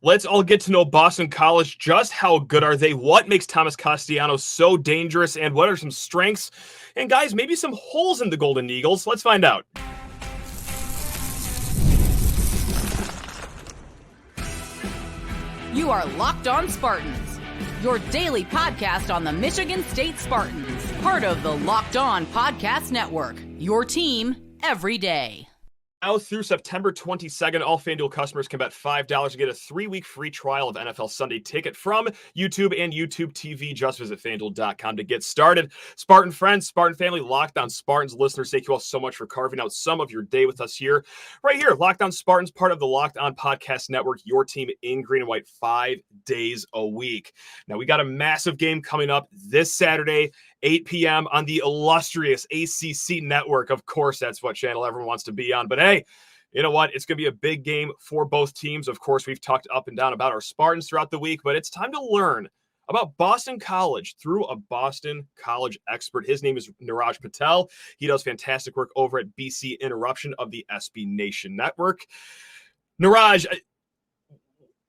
Let's all get to know Boston College. Just how good are they? What makes Thomas Castellanos so dangerous? And what are some strengths? And guys, maybe some holes in the Golden Eagles. Let's find out. You are Locked On Spartans, your daily podcast on the Michigan State Spartans, part of the Locked On Podcast Network, your team every day. Now through September 22nd, all FanDuel customers can bet $5 to get a 3-week free trial of NFL Sunday Ticket from YouTube and YouTube TV. Just visit FanDuel.com to get started. Spartan friends, Spartan family, Locked On Spartans listeners, thank you all so much for carving out some of your day with us here. Right here, Locked On Spartans, part of the Locked On Podcast Network, your team in green and white 5 days a week. Now, we got a massive game coming up this Saturday, 8 p.m. on the illustrious ACC network. Of course, that's what channel everyone wants to be on. But hey, you know what? It's going to be a big game for both teams. Of course, we've talked up and down about our Spartans throughout the week, but it's time to learn about Boston College through a Boston College expert. His name is Niraj Patel. He does fantastic work over at BC Interuption of the SB Nation Network. Niraj,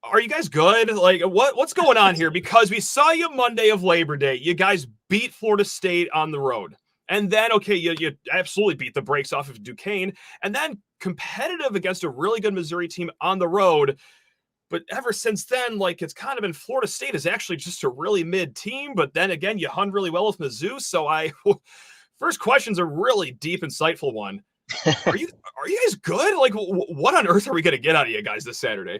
are you guys good? Like, what's going on here? Because we saw you Monday of Labor Day. You guys beat Florida State on the road. And then, okay, you absolutely beat the brakes off of Duquesne. And then competitive against a really good Missouri team on the road. But ever since then, like, it's kind of been Florida State is actually just a really mid team. But then again, you hung really well with Mizzou. So first question's a really deep, insightful one. Are you guys good? Like, what on earth are we going to get out of you guys this Saturday?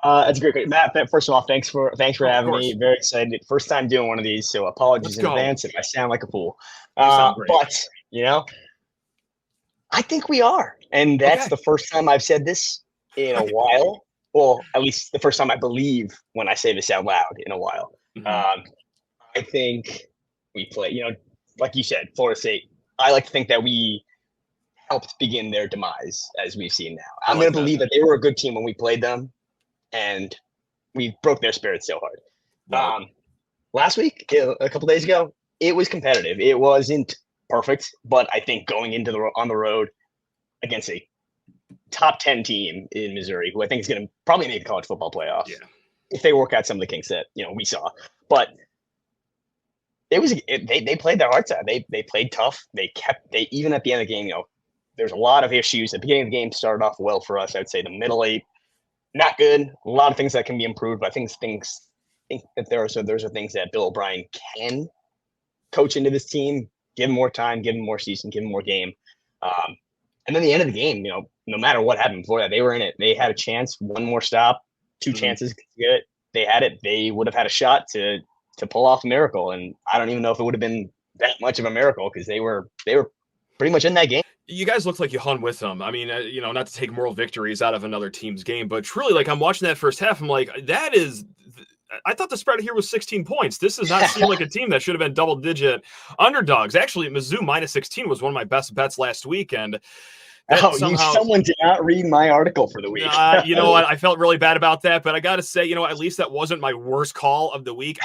That's a great. Matt, first of all, thanks for having me. Very excited. First time doing one of these, so apologies in advance if I sound like a fool. But, I think we are. And that's the first time I've said this in a while. Well, at least the first time I believe when I say this out loud in a while. Mm-hmm. I think we play, like you said, Florida State. I like to think that we helped begin their demise, as we've seen now. I'm going to believe that they were a good team when we played them. And we broke their spirits so hard. Wow. Last week, a couple days ago, it was competitive. It wasn't perfect, but I think going into on the road against a top 10 team in Missouri, who I think is going to probably make the college football playoff, if they work out some of the kinks that we saw. But it was they played their hearts out. They played tough. They even at the end of the game, there's a lot of issues. The beginning of the game started off well for us. I'd say the middle eight. Not good. A lot of things that can be improved, but I think that there's things that Bill O'Brien can coach into this team, give him more time, give him more season, give him more game. And then the end of the game, no matter what happened before that, they were in it. They had a chance, one more stop, two chances to get it. They had it. They would have had a shot to pull off a miracle. And I don't even know if it would have been that much of a miracle because they were pretty much in that game. You guys looked like you hung with them. I mean, not to take moral victories out of another team's game, but truly, like, I'm watching that first half. I'm like, I thought the spread here was 16 points. This does not seem like a team that should have been double-digit underdogs. Actually, Mizzou minus 16 was one of my best bets last weekend. Someone did not read my article for the week. You know what? I felt really bad about that, but I got to say, at least that wasn't my worst call of the week.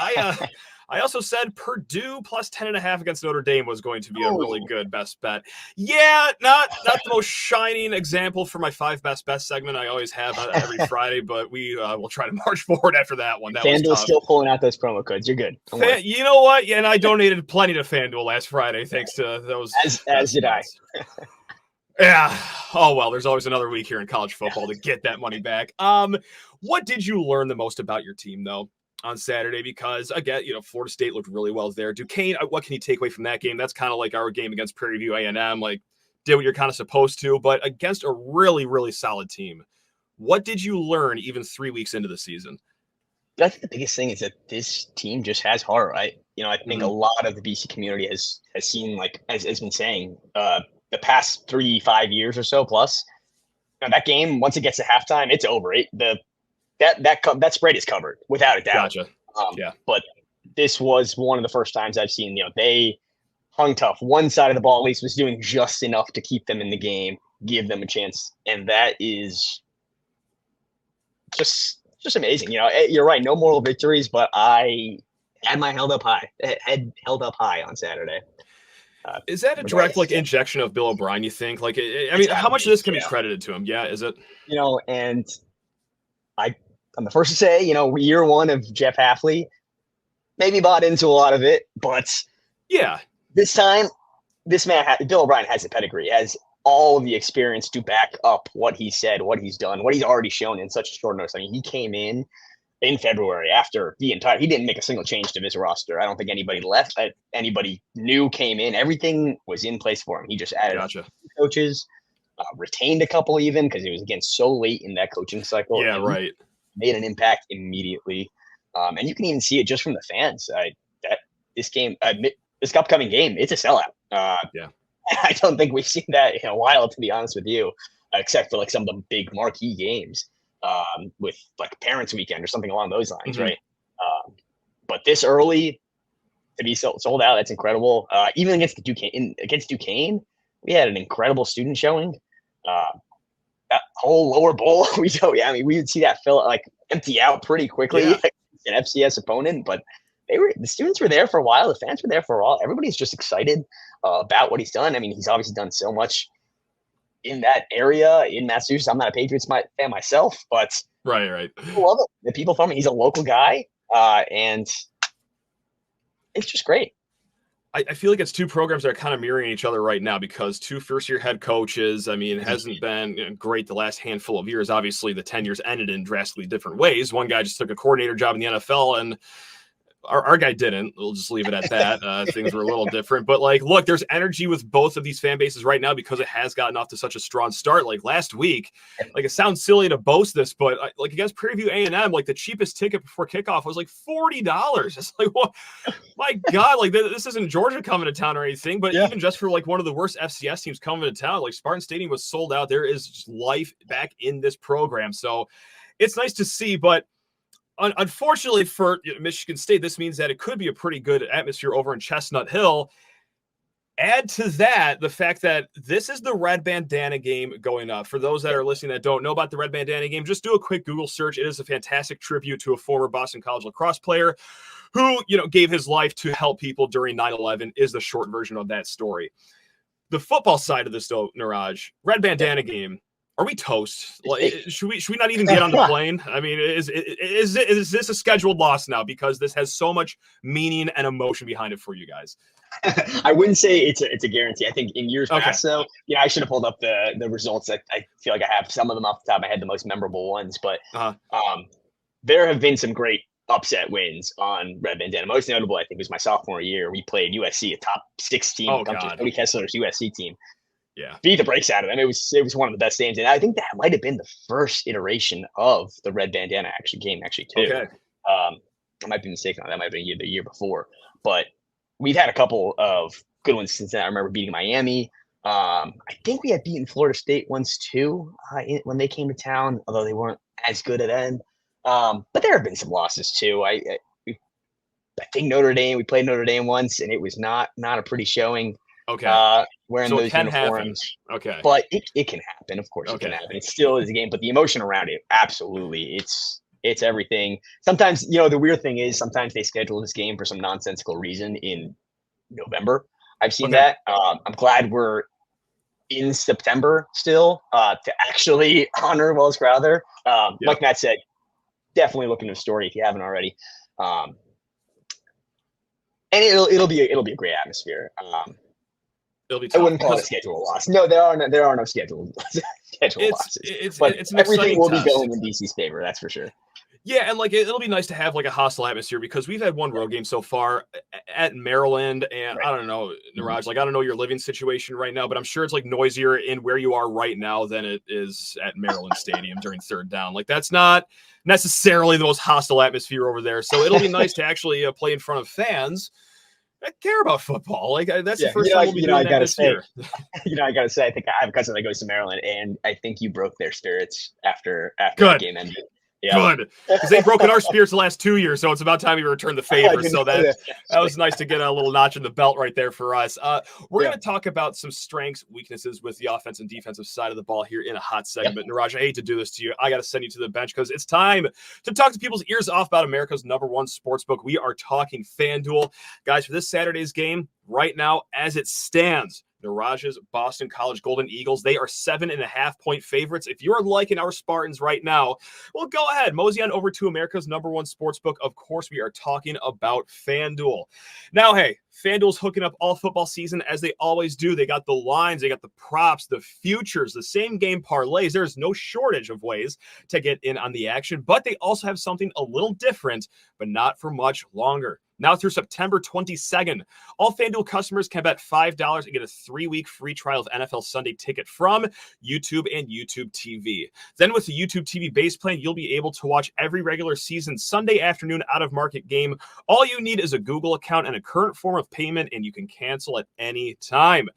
I also said Purdue plus 10.5 against Notre Dame was going to be a really good best bet. Yeah, not the most shining example for my 5 best bets segment I always have every Friday, but we will try to march forward after that one. FanDuel's still pulling out those promo codes. You're good. You know what? Yeah, and I donated plenty to FanDuel last Friday thanks to those. As did I. Yeah. Oh, well, there's always another week here in college football to get that money back. What did you learn the most about your team, though, on Saturday? Because, again, Florida State looked really well there. Duquesne, what can you take away from that game? That's kind of like our game against Prairie View A&M, like, did what you're kind of supposed to, but against a really, really solid team. What did you learn even 3 weeks into the season? I think the biggest thing is that this team just has heart, right? I think a lot of the BC community has seen, like, has been saying, the past 3-5 years or so plus, that game, once it gets to halftime, it's over. That spread is covered without a doubt. Gotcha. But this was one of the first times I've seen, they hung tough. One side of the ball at least was doing just enough to keep them in the game, give them a chance. And that is just amazing. You're right. No moral victories, but I had my head held up high on Saturday. Is that a direct injection of Bill O'Brien, you think? Like, I mean, how much of this can be credited to him? Yeah, is it? And I the first to say, year one of Jeff Hafley, maybe bought into a lot of it, but yeah, this time, this man, Bill O'Brien, has the pedigree, has all of the experience to back up what he said, what he's done, what he's already shown in such a short notice. I mean, he came in February after he didn't make a single change to his roster. I don't think anybody left, anybody new came in. Everything was in place for him. He just added coaches, retained a couple even because it was, again, so late in that coaching cycle. Yeah, right. Made an impact immediately. And you can even see it just from the fans. This upcoming game, it's a sellout. Yeah. I don't think we've seen that in a while, to be honest with you, except for like some of the big marquee games with like Parents Weekend or something along those lines, right? But this early to be sold out, that's incredible. Even against Duquesne, we had an incredible student showing. That whole lower bowl, we would see that empty out pretty quickly against an FCS opponent, but the students were there for a while. The fans were there for a while. Everybody's just excited about what he's done. I mean, he's obviously done so much in that area in Massachusetts. I'm not a Patriots fan myself, but right. People love it. The people from it. He's a local guy, and it's just great. I feel like it's two programs that are kind of mirroring each other right now because two first-year head coaches. I mean, it hasn't been great the last handful of years. Obviously, the tenures ended in drastically different ways. One guy just took a coordinator job in the NFL, and our guy didn't. We'll just leave it at that. Things were a little different. But, look, there's energy with both of these fan bases right now because it has gotten off to such a strong start. Like, last week, it sounds silly to boast this, but, against Prairie View A&M, the cheapest ticket before kickoff was, $40. It's well, my God, this isn't Georgia coming to town or anything, but even just for, one of the worst FCS teams coming to town, Spartan Stadium was sold out. There is just life back in this program. So it's nice to see, but unfortunately for Michigan State, this means that it could be a pretty good atmosphere over in Chestnut Hill. Add to that the fact that this is the red bandana game going up. For those that are listening that don't know about the red bandana game, just do a quick Google search. It is a fantastic tribute to a former Boston College lacrosse player who, gave his life to help people during 9/11 is the short version of that story. The football side of this, though, Niraj, red bandana game. Are we toast? Should we not even get on the plane? I mean, is this a scheduled loss now because this has so much meaning and emotion behind it for you guys? I wouldn't say it's a guarantee. I think in years past, though, I should have pulled up the results. I feel like I have some of them off the top of my head, the most memorable ones. But there have been some great upset wins on red bandana. Most notable, I think, was my sophomore year. We played USC, a top 6 team, Cody Kessler's USC team. Yeah, beat the brakes out of them. It was one of the best games, and I think that might have been the first iteration of the red bandana game too. Okay. I might be mistaken on that. Might have been the year before, but we've had a couple of good ones since then. I remember beating Miami. I think we had beaten Florida State once too when they came to town, although they weren't as good at end. But there have been some losses too. I think Notre Dame. We played Notre Dame once, and it was not a pretty showing. Okay. Wearing so those it can uniforms. Happen. Okay. But it can happen. Of course it can happen. It still is a game, but the emotion around it, absolutely. It's everything. Sometimes, the weird thing is sometimes they schedule this game for some nonsensical reason in November. I've seen that. I'm glad we're in September still to actually honor Wells Crowther. Like Matt said, definitely look into the story if you haven't already. And it'll be a great atmosphere. It'll be tough. I wouldn't call it a schedule loss. No, there are no scheduled losses. But it's an everything will be test. going in DC's favor. That's for sure. Yeah, and it'll be nice to have a hostile atmosphere because we've had one road game so far at Maryland, and I don't know, Niraj, I don't know your living situation right now, but I'm sure it's noisier in where you are right now than it is at Maryland Stadium during third down. That's not necessarily the most hostile atmosphere over there. So it'll be nice to actually play in front of fans that care about football. That's the first time we'll be doing that this year. I gotta say, I think I have a cousin that goes to Maryland, and I think you broke their spirits after the game ended. Yeah. Good, because they've broken our spirits the last 2 years, so it's about time we return the favor. So that was nice to get a little notch in the belt right there for us. We're going to talk about some strengths, weaknesses with the offense and defensive side of the ball here in a hot segment. Niraj, I hate to do this to you. I got to send you to the bench because it's time to talk to people's ears off about America's #1 sportsbook. We are talking FanDuel. Guys, for this Saturday's game, right now, as it stands, Niraj's Boston College Golden Eagles. They are 7.5-point favorites. If you're liking our Spartans right now, well, go ahead. Mosey on over to America's #1 sportsbook. Of course, we are talking about FanDuel. Now, hey, FanDuel's hooking up all football season as they always do. They got the lines, they got the props, the futures, the same game parlays. There's no shortage of ways to get in on the action, but they also have something a little different, but not for much longer. Now through September 22nd, all FanDuel customers can bet $5 and get a 3-week free trial of NFL Sunday Ticket from YouTube and YouTube TV. Then with the YouTube TV base plan, you'll be able to watch every regular season Sunday afternoon out-of-market game. All you need is a Google account and a current form of payment, and you can cancel at any time.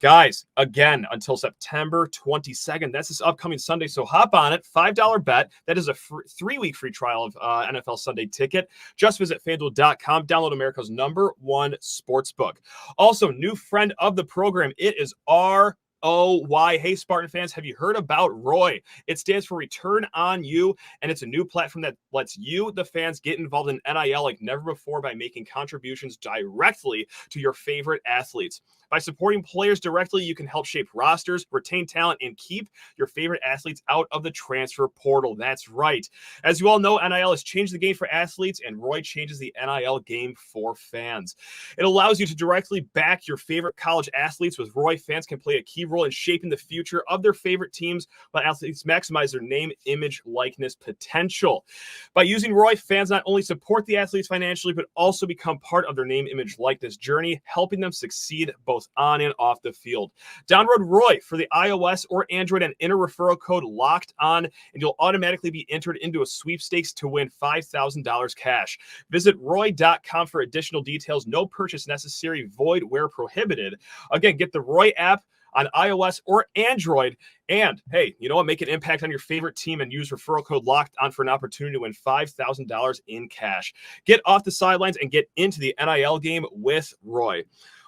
Guys, again, until September 22nd, that's this upcoming Sunday, so hop on it. $5 bet. That is a 3-week free trial of NFL Sunday Ticket. Just visit FanDuel.com. Download America's #1 sportsbook. Also, new friend of the program, it is ROY. Hey, Spartan fans, have you heard about ROY? It stands for Return on You, and it's a new platform that lets you, the fans, get involved in NIL like never before by making contributions directly to your favorite athletes. By supporting players directly, you can help shape rosters, retain talent, and keep your favorite athletes out of the transfer portal. That's right. As you all know, NIL has changed the game for athletes, and ROY changes the NIL game for fans. It allows you to directly back your favorite college athletes. With ROY, fans can play a key role in shaping the future of their favorite teams, while athletes maximize their name, image, likeness, potential. By using ROY, fans not only support the athletes financially, but also become part of their name, image, likeness journey, helping them succeed both on and off the field. Download ROY for the iOS or Android and enter referral code LOCKEDON, and you'll automatically be entered into a sweepstakes to win $5,000 cash. Visit ROY.com for additional details. No purchase necessary, void where prohibited. Again, get the ROY app on iOS or Android. And hey, you know what? Make an impact on your favorite team and use referral code LOCKEDON for an opportunity to win $5,000 in cash. Get off the sidelines and get into the NIL game with ROY.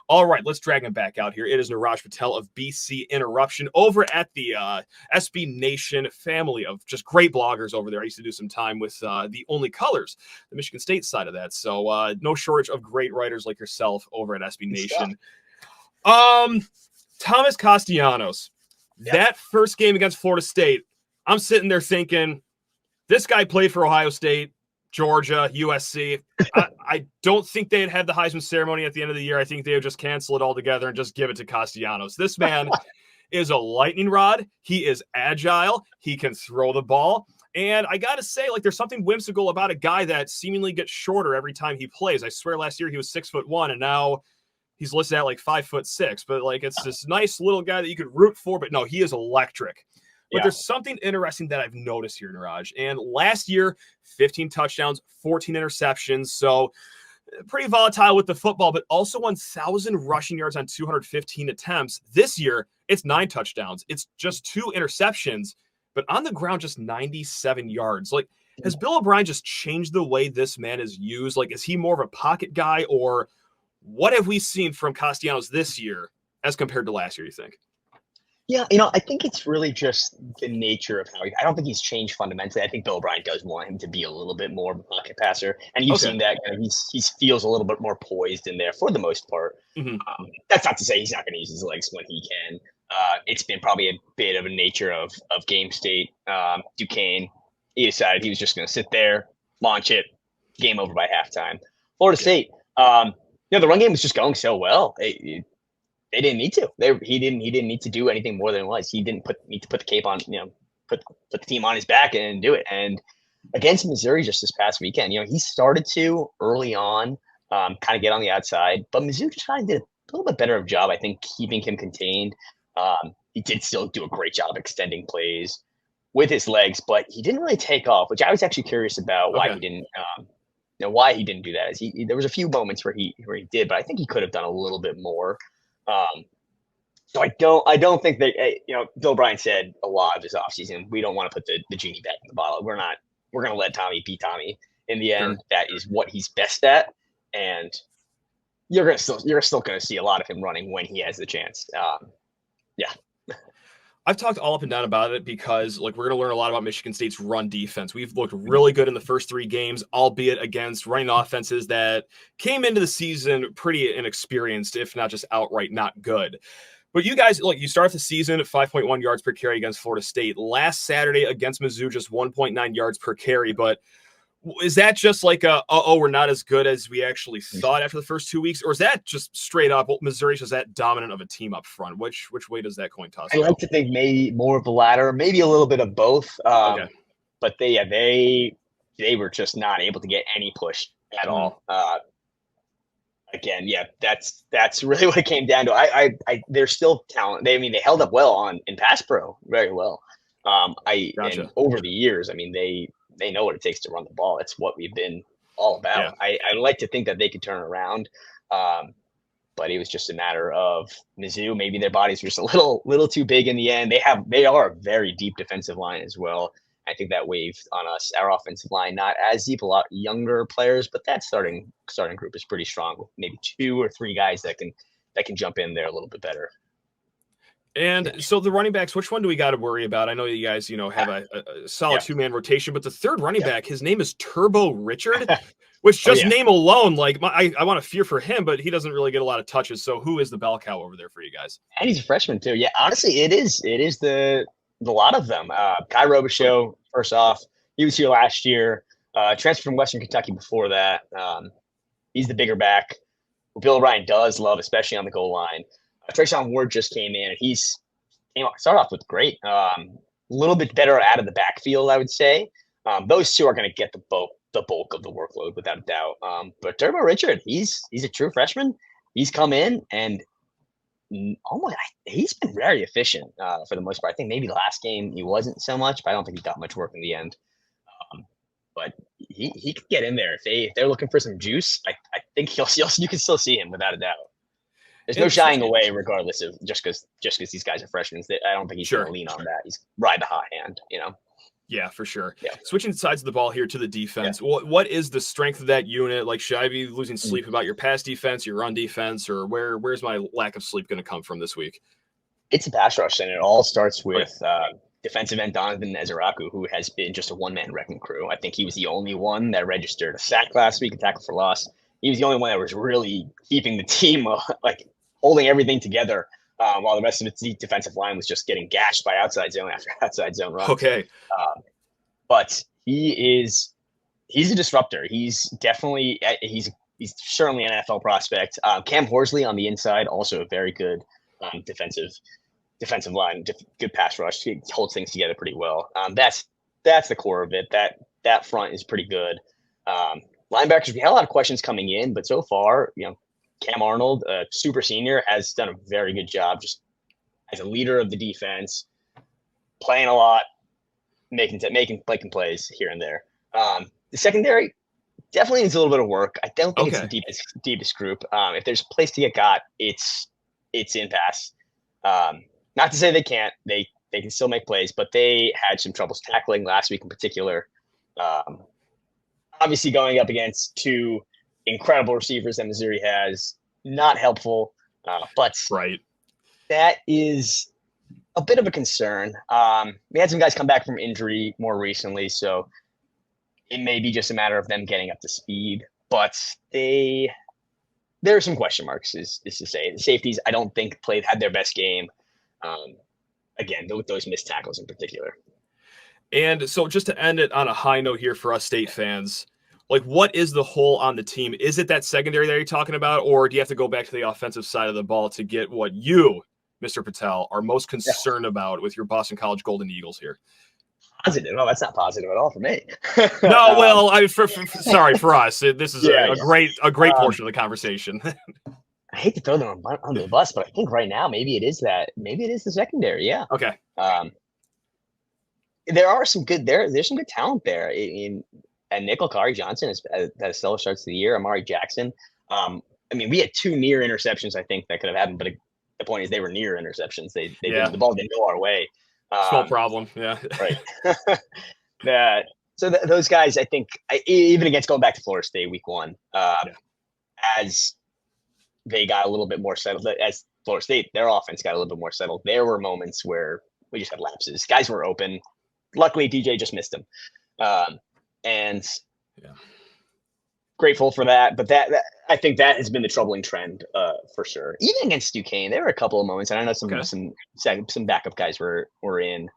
All right, let's drag him back out here. It is Niraj Patel of BC Interuption over at the SB Nation family of just great bloggers over there. I used to do some time with the Only Colors, the Michigan State side of that. So no shortage of great writers like yourself over at SB Nation. Thomas Castellanos, that first game against Florida State, I'm sitting there thinking, this guy played for Ohio State, Georgia, USC. I don't think they'd have the Heisman ceremony at the end of the year. I think they would just cancel it altogether and just give it to Castellanos. This man is a lightning rod. He is agile. He can throw the ball. And I got to say, like, there's something whimsical about a guy that seemingly gets shorter every time he plays. I swear last year he was 6'1", and now he's listed at like 5'6". But like, it's this nice little guy that you could root for. But no, he is electric. But there's something interesting that I've noticed here, Niraj. And last year, 15 touchdowns, 14 interceptions. So pretty volatile with the football, but also 1,000 rushing yards on 215 attempts. This year, it's 9 touchdowns. It's just 2 interceptions, but on the ground, just 97 yards. Like, has Bill O'Brien just changed the way this man is used? Like, is he more of a pocket guy, or what have we seen from Castellanos this year as compared to last year, you think? Yeah, I think it's really just the nature of how I don't think he's changed fundamentally. I think Bill O'Brien does want him to be a little bit more of a pocket passer, and you've seen that. He feels a little bit more poised in there for the most part. Mm-hmm. That's not to say he's not going to use his legs when he can. It's been probably a bit of a nature of Game State. Duquesne, he decided he was just going to sit there, launch it, game over by halftime. Florida State, the run game was just going so well. They didn't need to. He didn't need to do anything more than it was. He didn't need to put the cape on, put the team on his back and do it. And against Missouri just this past weekend, he started to early on kind of get on the outside, but Mizzou just kind of did a little bit better of a job, I think, keeping him contained. He did still do a great job extending plays with his legs, but he didn't really take off, which I was actually curious about why he didn't. Why he didn't do that. There was a few moments where he did, but I think he could have done a little bit more. So I don't think that, Bill O'Brien said a lot of this offseason, we don't want to put the genie back in the bottle. We're going to let Tommy be Tommy. In the end, that is what he's best at. And you're still going to see a lot of him running when he has the chance. I've talked all up and down about it because, like, we're going to learn a lot about Michigan State's run defense. We've looked really good in the first 3 games, albeit against running offenses that came into the season pretty inexperienced, if not just outright not good. But you guys, like, you start the season at 5.1 yards per carry against Florida State. Last Saturday against Mizzou, just 1.9 yards per carry. But is that just like we're not as good as we actually thought after the first 2 weeks? Or is that just straight up, Missouri's just that dominant of a team up front? Which way does that coin toss? I like to think maybe more of the latter, maybe a little bit of both. Okay. But they were just not able to get any push at all. Again, yeah, that's really what it came down to. They're still talent. They held up well in pass pro very well. Gotcha. And over the years, they know what it takes to run the ball. It's what we've been all about. Yeah. I like to think that they could turn around, but it was just a matter of Mizzou. Maybe their bodies were just a little too big in the end. They are a very deep defensive line as well. I think that weighed on us. Our offensive line, not as deep, a lot younger players, but that starting group is pretty strong with maybe 2 or 3 guys that can jump in there a little bit better. And so the running backs, which one do we got to worry about? I know you guys, have a solid 2-man rotation, but the third running back, his name is Turbo Richard, which just name alone, like I want to fear for him, but he doesn't really get a lot of touches. So who is the bell cow over there for you guys? And he's a freshman too. Yeah, honestly, it is the lot of them. Kai Robichaux, first off, he was here last year, transferred from Western Kentucky before that. He's the bigger back. Bill Ryan does love, especially on the goal line. Trayshawn Ward just came in, and he started off with great. A little bit better out of the backfield, I would say. Those two are going to get the bulk of the workload without a doubt. But Turbo Richard, he's a true freshman. He's come in and he's been very efficient for the most part. I think maybe last game he wasn't so much, but I don't think he got much work in the end. But he could get in there if they're looking for some juice. I think you can still see him without a doubt. There's no shying away, regardless of just because these guys are freshmen. I don't think he's going to lean on that. He's ride the hot hand, Yeah, for sure. Yeah. Switching sides of the ball here to the defense. Yeah. What is the strength of that unit? Like, should I be losing sleep about your pass defense, your run defense, or where's my lack of sleep going to come from this week? It's a pass rush, and it all starts with defensive end Donovan Ezeraku, who has been just a one-man wrecking crew. I think he was the only one that registered a sack last week, a tackle for loss. He was the only one that was really keeping the team holding everything together, while the rest of its defensive line was just getting gashed by outside zone after outside zone runs. Okay. But he's a disruptor. He's definitely he's certainly an NFL prospect. Cam Horsley on the inside, also a very good defensive line, good pass rush. He holds things together pretty well. That's the core of it. That front is pretty good. Linebackers, we had a lot of questions coming in, but so far, Cam Arnold, super senior, has done a very good job just as a leader of the defense, playing a lot, making plays here and there. The secondary definitely needs a little bit of work. I don't think it's the deepest group. If there's a place to get got, it's in pass. Not to say they can't. They can still make plays, but they had some troubles tackling last week in particular. Obviously, going up against 2 incredible receivers that Missouri has, not helpful. But that is a bit of a concern. We had some guys come back from injury more recently, so it may be just a matter of them getting up to speed. But there are some question marks, is to say. The safeties, I don't think had their best game. Again, with those missed tackles in particular. And so just to end it on a high note here for us State fans, what is the hole on the team? Is it that secondary that you're talking about, or do you have to go back to the offensive side of the ball to get what you, Mr. Patel, are most concerned about with your Boston College Golden Eagles here? Positive? No, that's not positive at all for me. No, well, sorry for us. This is a great portion of the conversation. I hate to throw them under the bus, but I think right now maybe it is the secondary. Yeah. Okay. There are some good there's some good talent there at nickel. Kari Johnson has had a stellar start to the year. Amari Jackson. We had 2 near interceptions. I think that could have happened, but the point is they were near interceptions. The ball didn't go our way. Small problem. Yeah. Right. So those guys, I think, even against going back to Florida State week 1, as they got a little bit more settled, as Florida State, their offense got a little bit more settled. There were moments where we just had lapses. Guys were open. Luckily, DJ just missed them. grateful for that. But that I think that has been the troubling trend for sure. Even against Duquesne, there were a couple of moments, and I know some backup guys were in,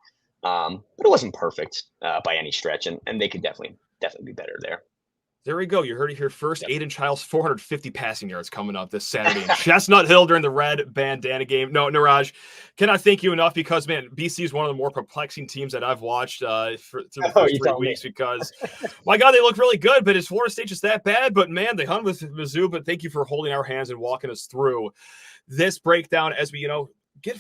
but it wasn't perfect by any stretch, and they could definitely be better there. There we go. You heard it here first. Aiden Childs, 450 passing yards coming up this Saturday in Chestnut Hill during the red bandana game. No, Niraj, cannot thank you enough because, man, BC is one of the more perplexing teams that I've watched through the first 3 weeks because, my God, they look really good, but is Florida State just that bad? But, man, they hung with Mizzou, but thank you for holding our hands and walking us through this breakdown as we, get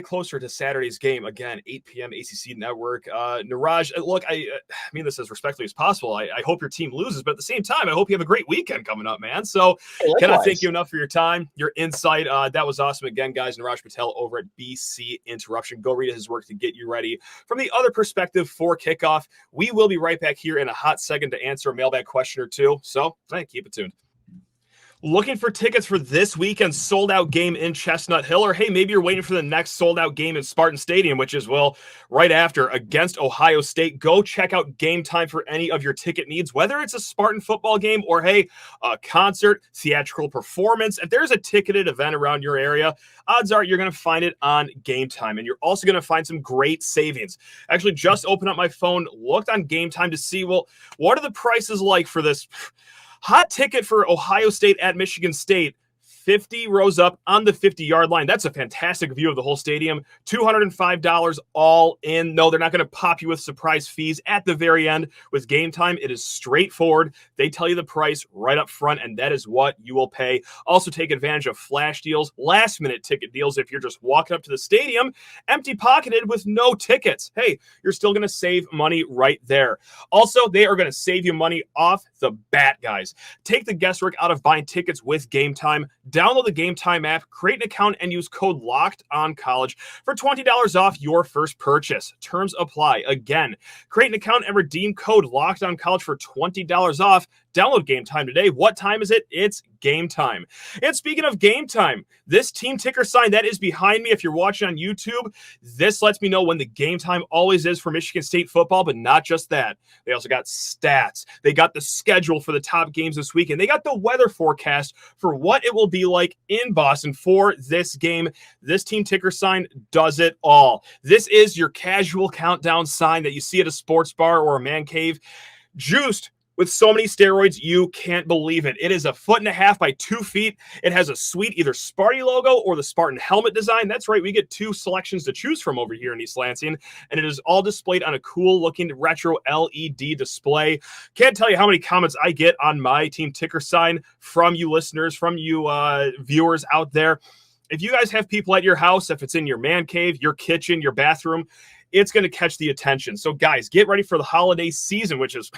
closer to Saturday's game. Again, 8 p.m. ACC Network. Niraj, look, I mean this as respectfully as possible. I hope your team loses, but at the same time, I hope you have a great weekend coming up, man. So can I thank you enough for your time, your insight? That was awesome. Again, guys, Niraj Patel over at BC Interuption. Go read his work to get you ready from the other perspective for kickoff. We will be right back here in a hot second to answer a mailbag question or two. So keep it tuned. Looking for tickets for this weekend's sold-out game in Chestnut Hill, or hey, maybe you're waiting for the next sold-out game in Spartan Stadium, which is, right after against Ohio State. Go check out Gametime for any of your ticket needs, whether it's a Spartan football game or, hey, a concert, theatrical performance. If there's a ticketed event around your area, odds are you're going to find it on Gametime, and you're also going to find some great savings. Actually, just opened up my phone, looked on Gametime to see, what are the prices like for this hot ticket for Ohio State at Michigan State. 50 rows up on the 50-yard line. That's a fantastic view of the whole stadium. $205 all in. No, they're not going to pop you with surprise fees at the very end. With Gametime, it is straightforward. They tell you the price right up front, and that is what you will pay. Also, take advantage of flash deals, last-minute ticket deals if you're just walking up to the stadium, empty-pocketed with no tickets. Hey, you're still going to save money right there. Also, they are going to save you money off the bat, guys. Take the guesswork out of buying tickets with Gametime. Download the Gametime app, create an account, and use code LOCKEDONCollege for $20 off your first purchase. Terms apply. Again, create an account and redeem code LOCKEDONCollege for $20 off. Download Gametime today. What time is it? It's Gametime. And speaking of Gametime, this team ticker sign that is behind me, if you're watching on YouTube, this lets me know when the Gametime always is for Michigan State football, but not just that. They also got stats. They got the schedule for the top games this week, and they got the weather forecast for what it will be like in Boston for this game. This team ticker sign does it all. This is your casual countdown sign that you see at a sports bar or a man cave, juiced with so many steroids, you can't believe it. It is 1.5 feet by 2 feet. It has a sweet either Sparty logo or the Spartan helmet design. That's right, we get two selections to choose from over here in East Lansing, and it is all displayed on a cool-looking retro LED display. Can't tell you how many comments I get on my team ticker sign from you listeners, from you viewers out there. If you guys have people at your house, if it's in your man cave, your kitchen, your bathroom, it's going to catch the attention. So, guys, get ready for the holiday season, which is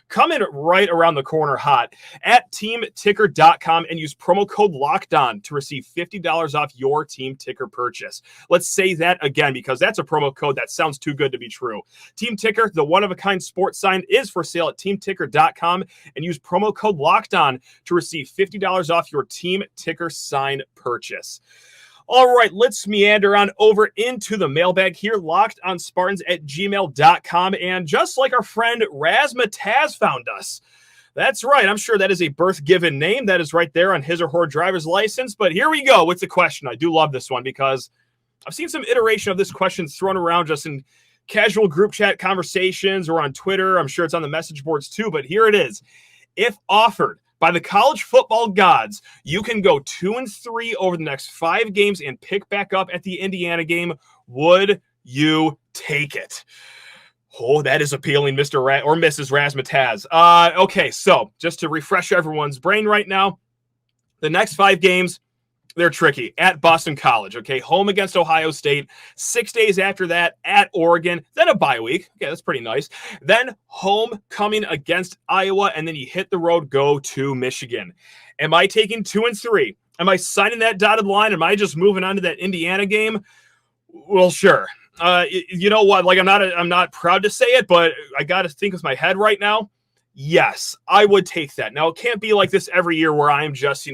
coming right around the corner hot at teamticker.com and use promo code LOCKEDON to receive $50 off your Team Ticker purchase. Let's say that again because that's a promo code that sounds too good to be true. Team Ticker, the one-of-a-kind sports sign, is for sale at teamticker.com and use promo code LOCKEDON to receive $50 off your Team Ticker sign purchase. All right, let's meander on over into the mailbag here, lockedonspartans@gmail.com. And just like our friend Razmataz found us, that's right, I'm sure that is a birth-given name. That is right there on his or her driver's license. But here we go with the question. I do love this one because I've seen some iteration of this question thrown around just in casual group chat conversations or on Twitter. I'm sure it's on the message boards too, but here it is. If offered by the college football gods, you can go 2-3 over the next 5 games and pick back up at the Indiana game. Would you take it? Oh, that is appealing, Mr. or Mrs. Razmataz. Okay, so just to refresh everyone's brain right now, the next 5 games, they're tricky. At Boston College, okay? Home against Ohio State. 6 days after that, at Oregon. Then a bye week. Okay, that's pretty nice. Then homecoming against Iowa, and then you hit the road, go to Michigan. Am I taking 2-3? Am I signing that dotted line? Am I just moving on to that Indiana game? Well, sure. You know what? Like, I'm not proud to say it, but I got to think with my head right now. Yes, I would take that. Now, it can't be like this every year where I'm just,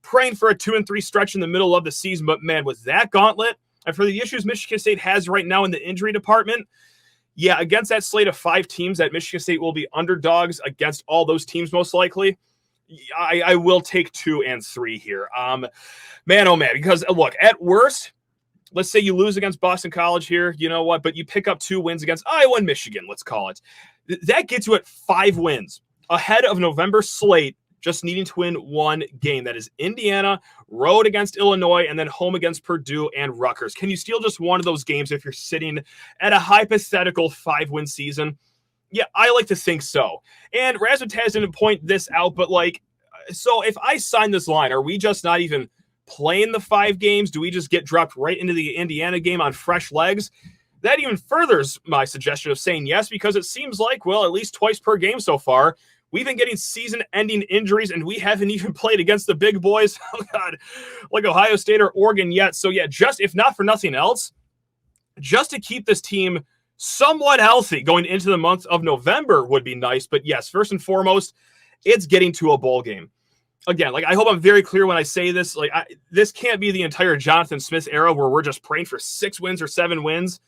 praying for a 2-3 stretch in the middle of the season. But, man, with that gauntlet and for the issues Michigan State has right now in the injury department, yeah, against that slate of 5 teams that Michigan State will be underdogs against all those teams most likely, I will take 2 and 3 here. Man, oh man, because look, at worst, let's say you lose against Boston College here, you know what, but you pick up 2 wins against Iowa and Michigan, let's call it. That gets you at 5 wins ahead of November slate, just needing to win 1 game. That is Indiana, road against Illinois, and then home against Purdue and Rutgers. Can you steal just one of those games if you're sitting at a hypothetical 5-win season? Yeah, I like to think so. And Razzmatazz didn't point this out, but so if I sign this line, are we just not even playing the 5 games? Do we just get dropped right into the Indiana game on fresh legs? That even furthers my suggestion of saying yes, because it seems like, well, at least twice per game so far, we've been getting season-ending injuries, and we haven't even played against the big boys, oh God, like Ohio State or Oregon yet. So yeah, just if not for nothing else, just to keep this team somewhat healthy going into the month of November would be nice. But yes, first and foremost, it's getting to a bowl game. Again, I hope I'm very clear when I say this. This can't be the entire Jonathan Smith era where we're just praying for 6 wins or 7 wins,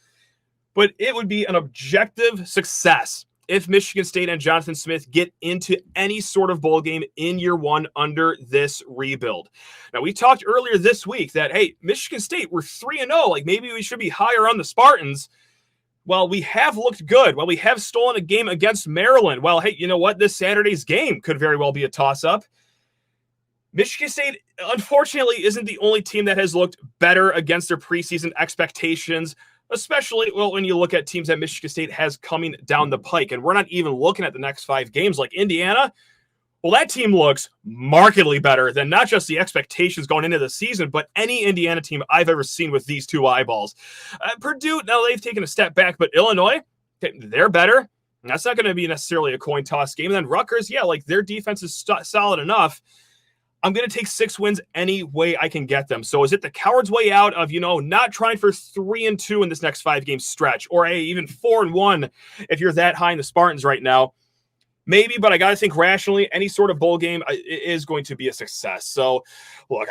but it would be an objective success if Michigan State and Jonathan Smith get into any sort of bowl game in year 1 under this rebuild. Now, we talked earlier this week that, hey, Michigan State, we're 3-0. Maybe we should be higher on the Spartans. Well, we have looked good. Well, we have stolen a game against Maryland. Well, hey, you know what? This Saturday's game could very well be a toss-up. Michigan State, unfortunately, isn't the only team that has looked better against their preseason expectations, especially, when you look at teams that Michigan State has coming down the pike. And we're not even looking at the next 5 games like Indiana. Well, that team looks markedly better than not just the expectations going into the season, but any Indiana team I've ever seen with these 2 eyeballs. Purdue, now they've taken a step back, but Illinois, they're better. And that's not going to be necessarily a coin toss game. And then Rutgers, yeah, their defense is solid enough. I'm going to take 6 wins any way I can get them. So is it the coward's way out of, not trying for 3-2 in this next 5-game stretch, or even 4-1 if you're that high in the Spartans right now? Maybe, but I got to think rationally. Any sort of bowl game is going to be a success. So, look,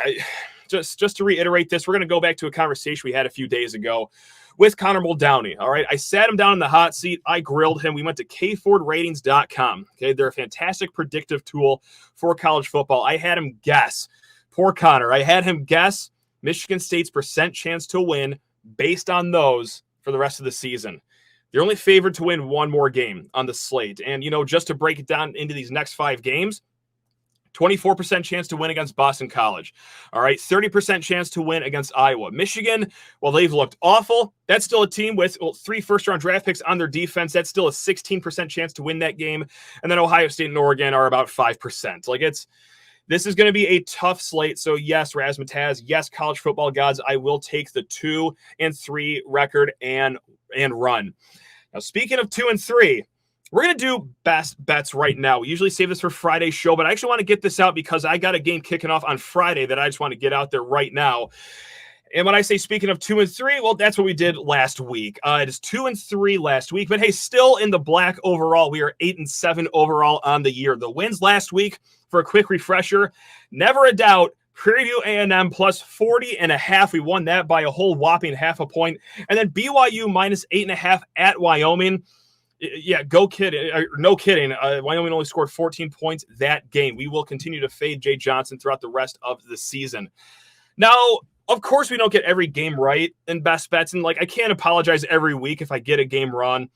just to reiterate this, we're going to go back to a conversation we had a few days ago with Connor Muldowney. All right, I sat him down in the hot seat. I grilled him. We went to kfordratings.com. Okay, they're a fantastic predictive tool for college football. I had him guess. Poor Connor. I had him guess Michigan State's % chance to win based on those for the rest of the season. They're only favored to win 1 more game on the slate. And, just to break it down into these next 5 games, 24% chance to win against Boston College. All right, 30% chance to win against Iowa. Michigan, well, they've looked awful. That's still a team with 3 first-round draft picks on their defense. That's still a 16% chance to win that game. And then Ohio State and Oregon are about 5%. This is going to be a tough slate. So, yes, Razzmatazz, yes, college football gods, I will take the 2-3 record and run. Now, speaking of 2 and 3, we're going to do best bets right now. We usually save this for Friday's show, but I actually want to get this out because I got a game kicking off on Friday that I just want to get out there right now. And when I say speaking of 2 and 3, well, that's what we did last week. It is 2 and 3 last week, but hey, still in the black overall. We are 8 and 7 overall on the year. The wins last week, for a quick refresher, never a doubt, Prairie View A&M plus 40.5. We won that by a whole whopping half a point. And then BYU minus 8.5 at Wyoming. Yeah, go kidding. No kidding. Wyoming only scored 14 points that game. We will continue to fade Jay Johnson throughout the rest of the season. Now, of course, we don't get every game right in best bets. And I can't apologize every week if I get a game wrong.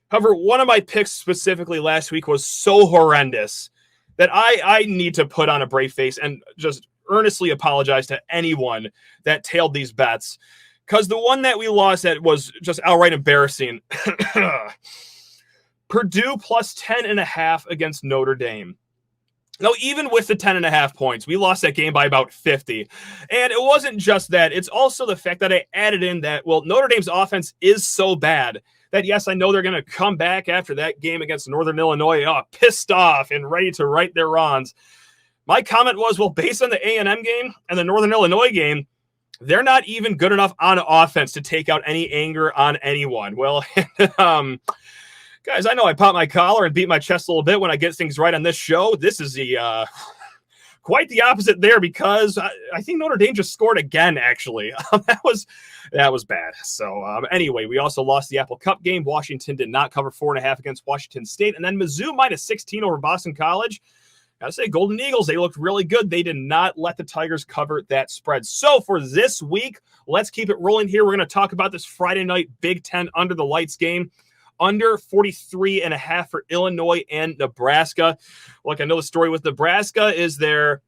However, one of my picks specifically last week was so horrendous that I need to put on a brave face and just earnestly apologize to anyone that tailed these bets, because the one that we lost that was just outright embarrassing. Purdue plus 10.5 against Notre Dame. Now, even with the 10.5 points, we lost that game by about 50. And it wasn't just that. It's also the fact that I added in that, well, Notre Dame's offense is so bad that, yes, I know they're going to come back after that game against Northern Illinois, pissed off and ready to right their wrongs. My comment was, well, based on the A&M game and the Northern Illinois game, they're not even good enough on offense to take out any anger on anyone. Well, guys, I know I pop my collar and beat my chest a little bit when I get things right on this show. This is quite the opposite there, because I think Notre Dame just scored again, actually. That was bad. So anyway, we also lost the Apple Cup game. Washington did not cover 4.5 against Washington State. And then Mizzou minus 16 over Boston College. Gotta say, Golden Eagles, they looked really good. They did not let the Tigers cover that spread. So for this week, let's keep it rolling here. We're going to talk about this Friday night Big Ten under the lights game. Under 43.5 for Illinois and Nebraska. Look, I know the story with Nebraska is their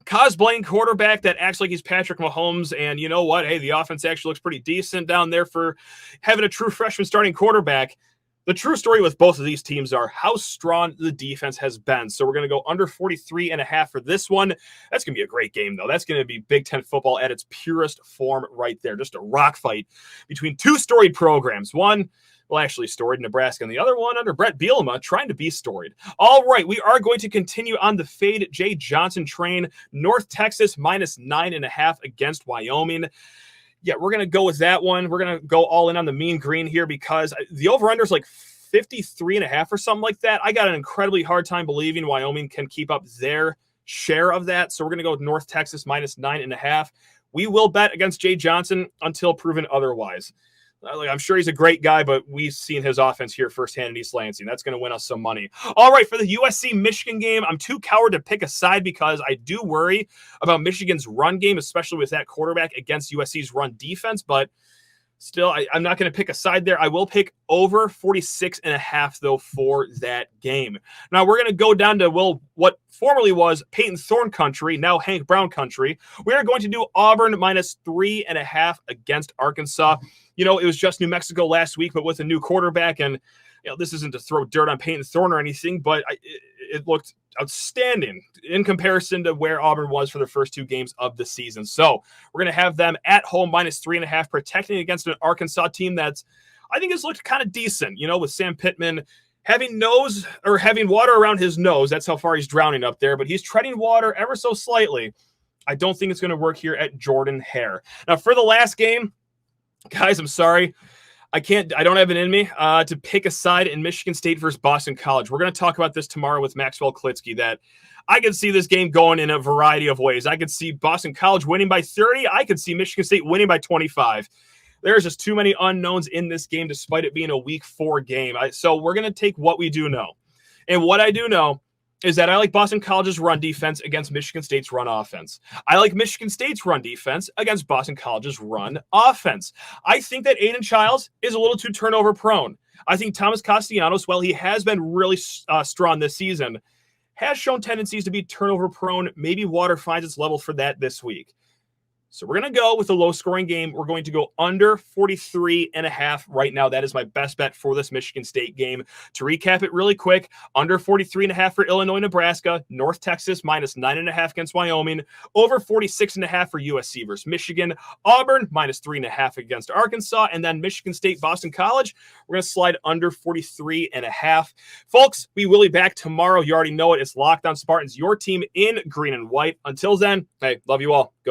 cosplaying quarterback that acts like he's Patrick Mahomes. And you know what? Hey, the offense actually looks pretty decent down there for having a true freshman starting quarterback. The true story with both of these teams are how strong the defense has been. So we're going to go under 43.5 for this one. That's going to be a great game, though. That's going to be Big Ten football at its purest form right there. Just a rock fight between two storied programs. One, well, actually storied, Nebraska, and the other one under Brett Bielema trying to be storied. All right, we are going to continue on the Fade Jay Johnson train. North Texas minus 9.5 against Wyoming. Yeah, we're going to go with that one. We're going to go all in on the mean green here because the over-under is like 53.5 or something like that. I got an incredibly hard time believing Wyoming can keep up their share of that. So we're going to go with North Texas minus 9.5. We will bet against Jay Johnson until proven otherwise. I'm sure he's a great guy, but we've seen his offense here firsthand in East Lansing. That's going to win us some money. All right, for the USC-Michigan game, I'm too coward to pick a side because I do worry about Michigan's run game, especially with that quarterback against USC's run defense. But still, I'm not going to pick a side there. I will pick over 46.5, though, for that game. Now, we're going to go down to, well, what formerly was Peyton Thorne country, now Hank Brown country. We are going to do Auburn minus 3.5 against Arkansas. You know, it was just New Mexico last week, but with a new quarterback. And, you know, this isn't to throw dirt on Peyton Thorne or anything, but it looked outstanding in comparison to where Auburn was for the first two games of the season. So we're going to have them at home minus 3.5, protecting against an Arkansas team that's, I think, has looked kind of decent, you know, with Sam Pittman having water around his nose. That's how far he's drowning up there, but he's treading water ever so slightly. I don't think it's going to work here at Jordan Hare. Now, for the last game, guys, I'm sorry. I don't have it in me to pick a side in Michigan State versus Boston College. We're going to talk about this tomorrow with Maxwell Klitsky, that I could see this game going in a variety of ways. I could see Boston College winning by 30. I could see Michigan State winning by 25. There's just too many unknowns in this game, despite it being a week 4 game. So we're going to take what we do know. And what I do know is that I like Boston College's run defense against Michigan State's run offense. I like Michigan State's run defense against Boston College's run offense. I think that Aiden Childs is a little too turnover prone. I think Thomas Castellanos, while he has been really strong this season, has shown tendencies to be turnover prone. Maybe water finds its level for that this week. So we're going to go with a low-scoring game. We're going to go under 43.5 right now. That is my best bet for this Michigan State game. To recap it really quick, under 43.5 for Illinois, Nebraska, North Texas minus 9.5 against Wyoming, over 46.5 for USC versus Michigan, Auburn minus 3.5 against Arkansas, and then Michigan State, Boston College. We're going to slide under 43.5. Folks, we will be back tomorrow. You already know it. It's Locked On Spartans, your team in green and white. Until then, hey, love you all. Go